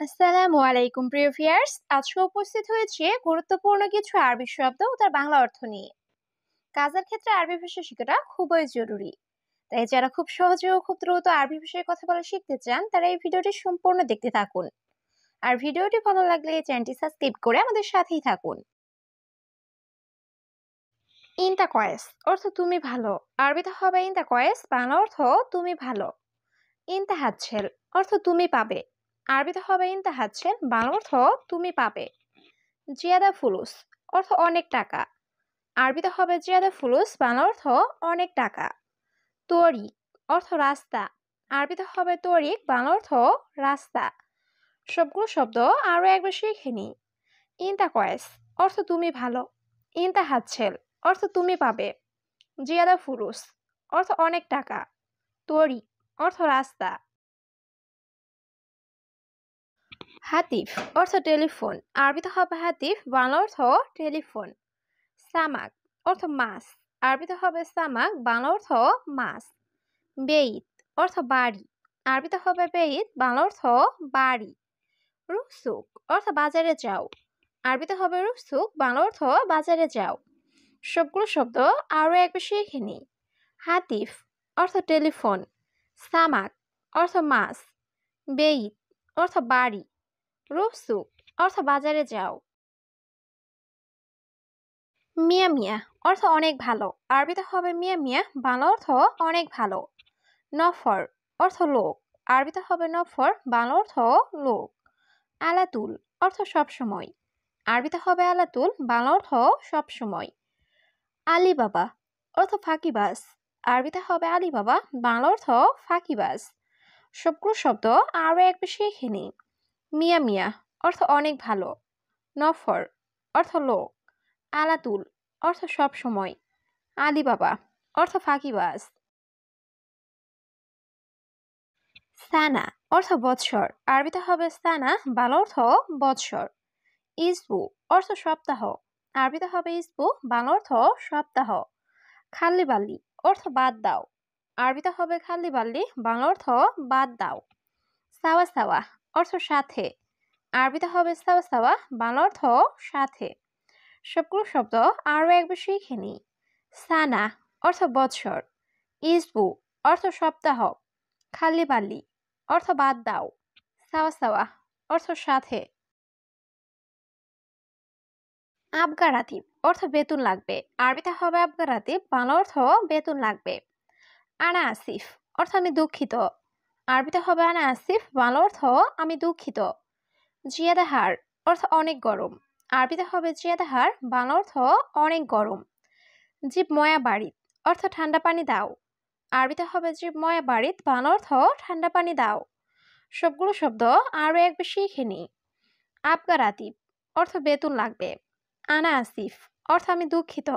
আসসালামু আলাইকুম প্রিয় ভিউয়ার্স, আজকে উপস্থিত হয়েছে গুরুত্বপূর্ণ কিছু আরবি শব্দ ও তার বাংলা অর্থ নিয়ে। কাজের ক্ষেত্রে আরবি ভাষা শেখাটা খুবই জরুরি। তাই যারা খুব সহজে ও খুব দ্রুত আরবি ভাষায় কথা বলা শিখতে চান তারা এই ভিডিওটি সম্পূর্ণ দেখতে থাকুন। আর ভিডিওটি ভালো লাগলে এই চ্যানেলটি সাবস্ক্রাইব করে আমাদের সাথেই থাকুন। ইনতা কয়েস অর্থ তুমি ভালো। আরবিতে হবে ইনতা কয়েস, বাংলা অর্থ তুমি ভালো। ইনতা হাতছেল অর্থ তুমি পাবে। আরবিতে হবে ইনতা হাতছেল, বাংলা অর্থ তুমি পাবে। জিয়াদা ফুলুস অর্থ অনেক টাকা। আরবিতে হবে জিয়াদা ফুলুস, বাংলা অর্থ অনেক টাকা। তরিক অর্থ রাস্তা। আরবিতে হবে তরিক, বাংলা অর্থ রাস্তা। সবগুলো শব্দ আরো একবার শিখে নি। ইনতা কয়েস অর্থ তুমি ভালো। ইনতা হাতছেল অর্থ তুমি পাবে। জিয়াদা ফুলুস অর্থ অনেক টাকা। তরিক অর্থ রাস্তা। হাতিফ অর্থ টেলিফোন। আরবিতে হবে হাতিফ, বাংলা অর্থ টেলিফোন। সামাক অর্থ মাছ। আরবিতে হবে সামাক, বাংলা অর্থ মাছ। বেইত অর্থ বাড়ি। আরবিতে হবে বেইত, বাংলা অর্থ বাড়ি। রুকসুক অর্থ বাজারে যাও। আরবিতে হবে রুকসুক, বাংলা অর্থ বাজারে যাও। সবগুলো শব্দ আরো একবার শিখে নি। হাতিফ অর্থ টেলিফোন। সামাক অর্থ মাছ। বেইত অর্থ বাড়ি। রুকসুক অর্থ বাজারে যাও। মিয়া মিয়া অর্থ অনেক ভালো। আরবিতে হবে মিয়া মিয়া, বাংলা অর্থ অনেক ভালো। নফর অর্থ লোক। আরবিতে হবে নফর, বাংলা অর্থ লোক। আলাতুল অর্থ সবসময়। আরবিতে হবে আলাতুল, বাংলা অর্থ সবসময়। আলী বাবা অর্থ ফাঁকিবাজ। আরবিতে হবে আলী বাবা, বাংলা অর্থ ফাঁকিবাজ। সবগুলো শব্দ আরো একবার শিখে নি। মিয়া মিয়া অর্থ অনেক ভালো। নফর অর্থ লোক। আলাতুল অর্থ সবসময়। আলী বাবা অর্থ ফাঁকিবাজ। সানা অর্থ বৎসর। আরবিতে হবে সানা, বাংলা অর্থ বৎসর। ইসবু অর্থ সপ্তাহ। আরবিতে হবে ইসবু, বাংলা অর্থ সপ্তাহ। খাল্লি বাল্লি অর্থ বাদ দাও। আরবিতে হবে খাল্লি বাল্লি, বাংলা অর্থ বাদ দাও। সাওয়া সাওয়া অর্থ সাথে। আরবিতে হবে সাওয়া সাওয়া, বাংলা অর্থ সাথে। সবগুলো শব্দ আরো একবার শিখে নি। সানা অর্থ বৎসর। ইসবু অর্থ সপ্তাহ। খাল্লি বাল্লি অর্থ বাদ দাও। সাওয়া সাওয়া অর্থ সাথে। আবগারাতিব অর্থ বেতন লাগবে। আরবিতে হবে আবগারাতিব, বাংলা অর্থ বেতন লাগবে। আনা আসিফ অর্থ আমি দুঃখিত। আরবিতে হবে আনা আসিফ, বাংলা অর্থ আমি দুঃখিত। জিয়াদাহার অর্থ অনেক গরম। আরবিতে হবে জিয়াদাহার, বাংলা অর্থ অনেক গরম। জিব ময়া বাড়িত অর্থ ঠান্ডা পানি দাও। আরবিতে হবে জিব ময়া বাড়িত, বাংলা অর্থ ঠান্ডা পানি দাও। সবগুলো শব্দ আরো একবার শিখে নি। আবগারাতিব অর্থ বেতন লাগবে। আনা আসিফ অর্থ আমি দুঃখিত।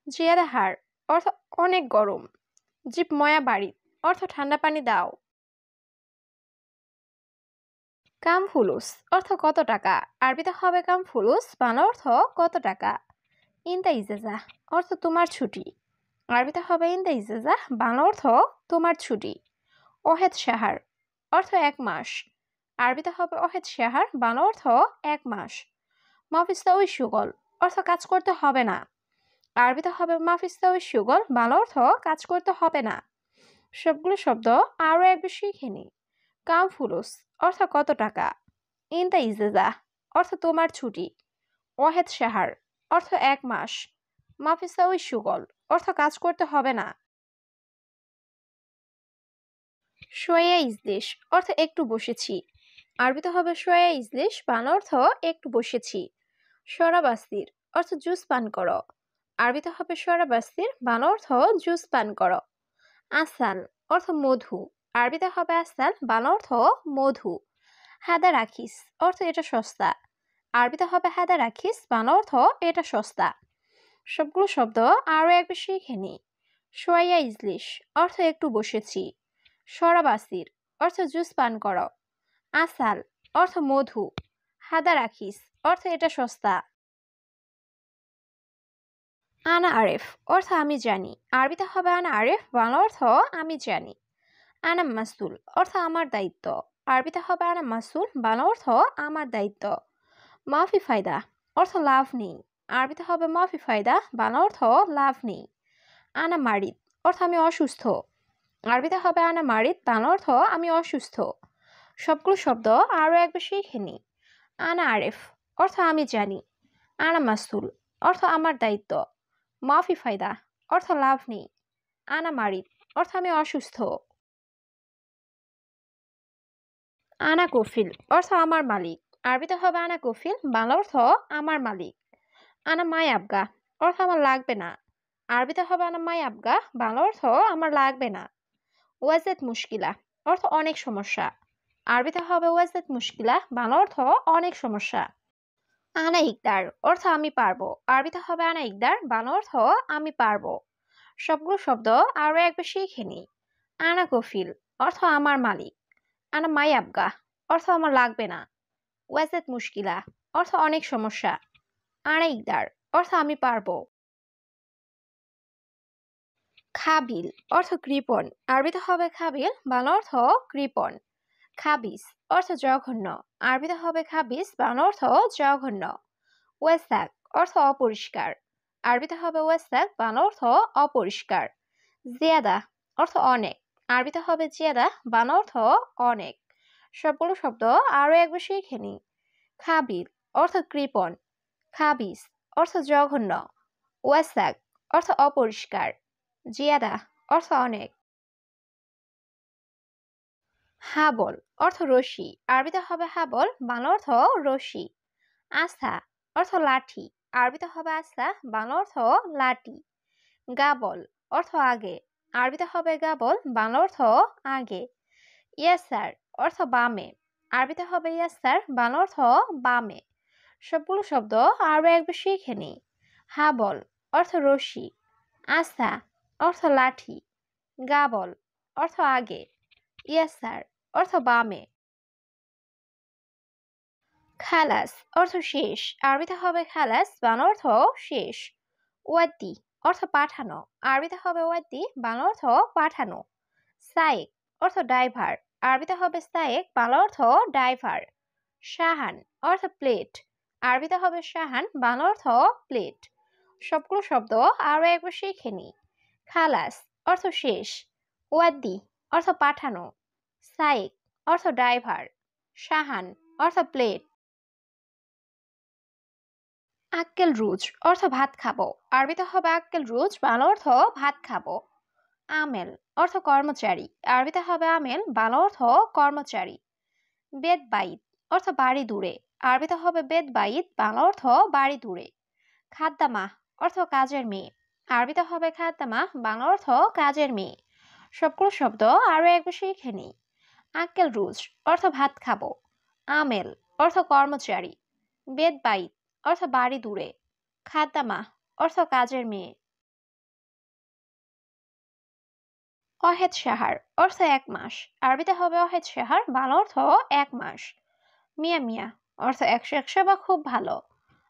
জিয়াদাহার অর্থ অনেক গরম। জিব ময়া বাড়িত অর্থ ঠান্ডা পানি দাও। কাম ফুলুস অর্থ কত টাকা। আরবিতে হবে কাম ফুলুস, বাংলা অর্থ কত টাকা। ইনতা ইজাজা অর্থ তোমার ছুটি। আরবিতে হবে ইনতা ইজাজা, বাংলা অর্থ তোমার ছুটি। ওহেদ শাহার অর্থ এক মাস। আরবিতে হবে ওহেদ শাহার, বাংলা অর্থ এক মাস। মাফিস্তা ওই সুগল অর্থ কাজ করতে হবে না। আরবিতে হবে মাফিস্তা ওই সুগল, বাংলা অর্থ কাজ করতে হবে না। সবগুলো শব্দ আরো একবার শিখে নি। কাম ফুলুস অর্থ কত টাকা। ইনতা ইজাজা অর্থ তোমার ছুটি। ওয়াহেদ শাহার অর্থ এক মাস। মাফিসা ওই সুগল অর্থ কাজ করতে হবে না। শোয়া ইজলিশ অর্থ একটু বসেছি। আরবিতে হবে শোয়া ইজলিশ, বাংলা অর্থ একটু বসেছি। সরাবাস্তির অর্থ জুস পান করো। আরবিতে হবে সরাবাস্তির, বাংলা অর্থ জুস পান করো। আসাল অর্থ মধু। আরবিতে হবে আসাল, বাংলা অর্থ মধু। হাদা রাখিস অর্থ এটা সস্তা। আরবিতে হবে হাদা রাখিস, বাংলা অর্থ এটা সস্তা। সবগুলো শব্দ আরো একবার শিখে নি। শোয়া ইজলিশ অর্থ একটু বসেছি। সরাবাসির অর্থ জুস পান করো। আসাল অর্থ মধু। হাদা রাখিস অর্থ এটা সস্তা। আনা আরেফ অর্থ আমি জানি। আরবিতে হবে আনা আরেফ, বাংলা অর্থ আমি জানি। আনা মাসুল অর্থ আমার দায়িত্ব। আরবিতে হবে আনা মাসুল, বাংলা অর্থ আমার দায়িত্ব। মাফি ফায়দা অর্থ লাভ নেই। আরবিতে হবে মাফি ফায়দা, বাংলা অর্থ লাভ নেই। আনা মারিদ অর্থ আমি অসুস্থ। আরবিতে হবে আনা মারিদ, বাংলা অর্থ আমি অসুস্থ। সবগুলো শব্দ আরও একবার শিখে নিই। আনা আরেফ অর্থ আমি জানি। আনা মাসুল অর্থ আমার দায়িত্ব। মাফি ফায়দা অর্থ লাভ নেই। আনা মারিদ অর্থ আমি অসুস্থ। আনা কফিল অর্থ আমার মালিক। আরবিতে হবে আনা কফিল, বাংলা অর্থ আমার মালিক। আনা মাই আবগা অর্থ আমার লাগবে না। আরবিতে হবে আনা মাই আবগা, বাংলা অর্থ আমার লাগবে না। ওয়াজেদ মুশকিলা অর্থ অনেক সমস্যা। আরবিতে হবে ওয়াজেদ মুশকিলা, বাংলা অর্থ অনেক সমস্যা। আনা ইকদার অর্থ আমি পারবো। আরবিতে হবে আনা ইকদার, বাংলা অর্থ আমি পারবো। সবগুলো শব্দ আরো একবার শিখে নিই। আনা কফিল অর্থ আমার মালিক। আনা মাই আবগা অর্থ আমার লাগবে না। ওয়াজেদ মুশকিলা অর্থ অনেক সমস্যা। আনা ইকদার অর্থ আমি পারবো। খাবিল অর্থ কৃপণ। আরবিতে হবে খাবিল, বাংলা অর্থ কৃপণ। খাবিস অর্থ জঘন্য। আরবিতে হবে খাবিস, বাংলা অর্থ জঘন্য। ওয়েসাক অর্থ অপরিষ্কার। আরবিতে হবে ওয়েসাক, বাংলা অর্থ অপরিষ্কার। জিয়াদা অর্থ অনেক। আরবিতে হবে জিয়াদা, বাংলা অর্থ অনেক। সবগুলো শব্দ আরো একবার শিখে নিই। খাবিল অর্থ কৃপণ। খাবিস অর্থ জঘন্য। ওয়াসাক অর্থ অপরিষ্কার। জিয়াদা অর্থ অনেক। হাবল অর্থ রশি। আরবিতে হবে হাবল, বাংলা অর্থ রশি। আস্থা অর্থ লাঠি। আরবিতে হবে আস্থা, বাংলা অর্থ লাঠি। গাবল অর্থ আগে। আরবিতে হবে গাবল, বাংলা অর্থ আগে। ইয়াসার অর্থ বামে। আরবিতে হবে ইয়াসার, বাংলা অর্থ বামে। সবগুলো শব্দ আরো একবার শিখে নিই। হাবল অর্থ রশি। আস্থা অর্থ লাঠি। গাবল অর্থ আগে। ইয়াসার অর্থ বামে। খালাস অর্থ শেষ। আরবিতে হবে খালাস, বাংলা অর্থ শেষ। ওয়াদ্দি অর্থ পাঠানো। আরবিতে হবে ওয়াদ্দি, বাংলা অর্থ পাঠানো। সায়েক অর্থ ড্রাইভার। আরবিতে হবে সায়েক, বাংলা অর্থ ড্রাইভার। শাহান অর্থ প্লেট। আরবিতে হবে শাহান, বাংলা অর্থ প্লেট। সবগুলো শব্দ আরো একবার শিখে নিই। খালাস অর্থ শেষ। ওয়াদ্দি অর্থ পাঠানো। সায়েক অর্থ ড্রাইভার। শাহান অর্থ প্লেট। আক্কেল রুজ অর্থ ভাত খাবো। আরবিতে হবে আক্কেল রুজ, বাংলা অর্থ ভাত খাবো। আমেল অর্থ কর্মচারী। আরবিতে হবে আমেল, বাংলা অর্থ কর্মচারী। বেদ বাইত অর্থ বাড়ি দূরে। আরবিতে হবে বেদ বাইত, বাংলা অর্থ বাড়ি দূরে। খাদ্দামা অর্থ কাজের মেয়ে। আরবিতে হবে খাদ্দামা, বাংলা অর্থ কাজের মেয়ে। সবগুলো শব্দ আরো একবার শিখে নিই। আক্কেল রুজ অর্থ ভাত খাবো। আমেল অর্থ কর্মচারী। বেদ বাইত অর্থ বাড়ি দূরে। খাদ্দামা অর্থ কাজের মেয়ে। অহেদ সাহার অর্থ 1 মাস। আরবিতে হবে অহেদ সাহার, বাংলা অর্থ 1 মাস। মিয়া মিয়া অর্থ 100 বা খুব ভালো।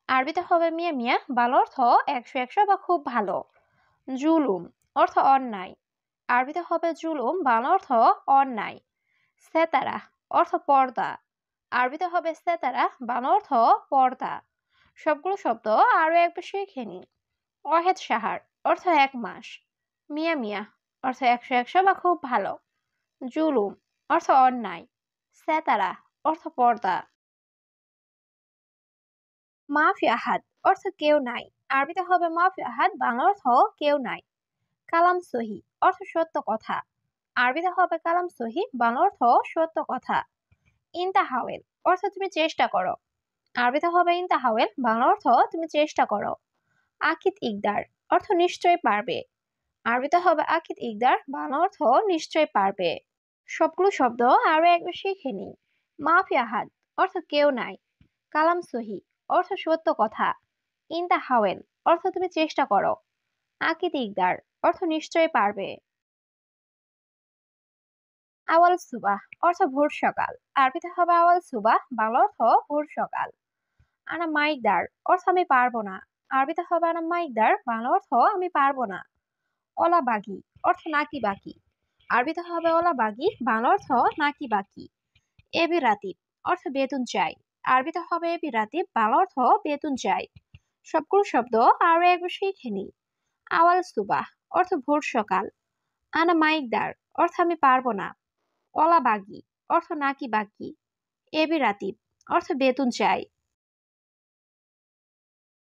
আরবিতে হবে মিয়া মিয়া, বাংলা অর্থ 100 বা খুব ভালো। জুলুম অর্থ অন্যায়। আরবিতে হবে জুলুম, বাংলা অর্থ অন্যায়। সেতারা অর্থ পর্দা। আরবিতে হবে সেতারা, বাংলা অর্থ পর্দা। সবগুলো শব্দ আরো একবার শিখে নিই। অহেদ সাহার অর্থ 1 মাস। মিয়া মিয়া অর্থ 100 বা খুব ভালো। জুলুম অর্থ অন্যায়। সেতারা অর্থ পর্দা। মাফি আহাদ অর্থ কেউ নাই। আরবিতে হবে মাফি আহাদ, বাংলা অর্থ কেউ নাই। কালাম সহি অর্থ সত্য কথা। আরবিতে হবে কালাম সহি, বাংলা অর্থ সত্য কথা। ইনতাহাওয়েল অর্থ তুমি চেষ্টা করো। আরবিতে হবে ইনতাহাওয়েল, বাংলা অর্থ তুমি চেষ্টা করো। আকিদ ইকদার অর্থ নিশ্চয় পারবে। আরবিতে হবে আকিদ ইকদার, বাংলা অর্থ নিশ্চয় পারবে। সবগুলো শব্দ আরো একবার শিখে নিই। মাফি আহাদ অর্থ কেউ নাই। কালাম সহি অর্থ সত্য কথা। ইনতাহাওয়েল অর্থ তুমি চেষ্টা করো। আকিদ ইকদার অর্থ নিশ্চয় পারবে। আওয়াল সুবাহ অর্থ ভোর সকাল। আরবিতে হবে আওয়াল সুবাহ, বাংলা অর্থ ভোর সকাল। আনা মাইকদার অর্থ আমি পারবো না। আরবিতে হবে আনা মাইকদার, বাংলা অর্থ আমি পারবো না। অলা বাগি অর্থ নাকি বাকি। আরবিতে হবে অলা বাগি, বাংলা অর্থ নাকি বাকি। এবি রাতিব অর্থ বেতন চাই। আরবিতে হবে এবি রাতিব, বাংলা অর্থ বেতন চাই। সবগুলো শব্দ আরো একবার শিখে নিই। আওয়াল সুবাহ অর্থ ভোর সকাল। আনা মাইকদার অর্থ আমি পারবো না। অলা বাগি অর্থ নাকি বাকি। এবি রাতিব অর্থ বেতন চাই।